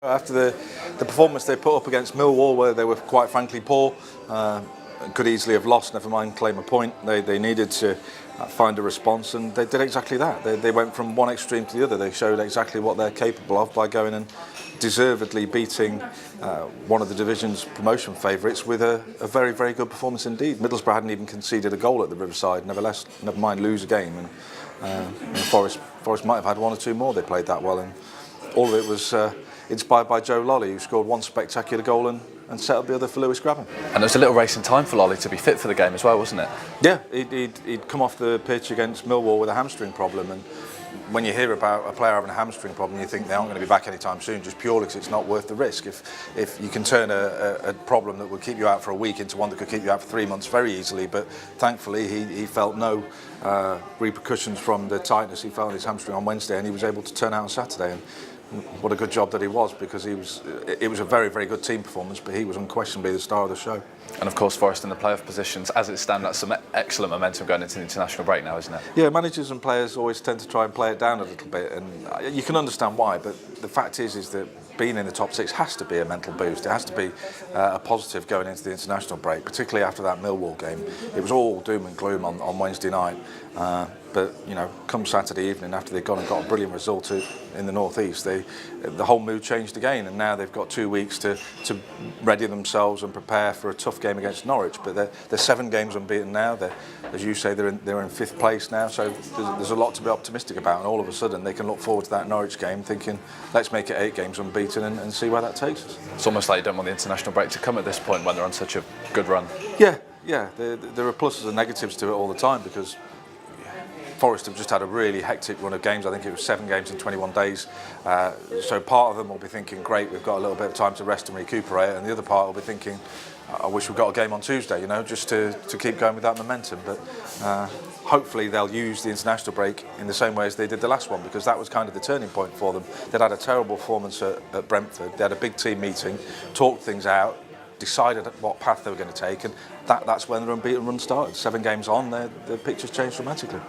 After the performance they put up against Millwall, where they were quite frankly poor, could easily have lost, never mind claim a point. They needed to find a response, and they did exactly that. They went from one extreme to the other. They showed exactly what they're capable of by going and deservedly beating one of the division's promotion favourites with a very, very good performance indeed. Middlesbrough hadn't even conceded a goal at the Riverside, never mind lose a game. And Forest might have had one or two more. They played that well, and all of it was inspired by Joe Lolley, who scored one spectacular goal and set up the other for Lewis Grabban. And there was a little race in time for Lolley to be fit for the game as well, wasn't it? Yeah, he'd come off the pitch against Millwall with a hamstring problem, and when you hear about a player having a hamstring problem, you think they aren't going to be back anytime soon, just purely because it's not worth the risk. If you can turn a problem that would keep you out for a week into one that could keep you out for 3 months very easily, but thankfully he felt no repercussions from the tightness he felt in his hamstring on Wednesday, and he was able to turn out on Saturday. And what a good job that he was, because it was a very, very good team performance, but he was unquestionably the star of the show. And of course Forest in the playoff positions, as it stands, that's some excellent momentum going into the international break now, isn't it? Yeah, managers and players always tend to try and play it down a little bit, and you can understand why, but the fact is that being in the top six has to be a mental boost. It has to be a positive going into the international break, particularly after that Millwall game. It was all doom and gloom on Wednesday night, but you know, come Saturday evening, after they'd gone and got a brilliant result in the North East, the whole mood changed again, and now they've got 2 weeks to ready themselves and prepare for a tough game against Norwich. But they're 7 games unbeaten now. As you say, they're in 5th place now, so there's a lot to be optimistic about, and all of a sudden they can look forward to that Norwich game thinking, let's make it 8 games unbeaten and see where that takes us. It's almost like you don't want the international break to come at this point when they're on such a good run. Yeah, there are pluses and negatives to it all the time, because Forest have just had a really hectic run of games. I think it was 7 games in 21 days. So part of them will be thinking, great, we've got a little bit of time to rest and recuperate, and the other part will be thinking, I wish we'd got a game on Tuesday, you know, just to keep going with that momentum. But hopefully they'll use the international break in the same way as they did the last one, because that was kind of the turning point for them. They'd had a terrible performance at Brentford. They had a big team meeting, talked things out, decided what path they were going to take, and that's when their unbeaten run started. 7 games on, the picture's changed dramatically.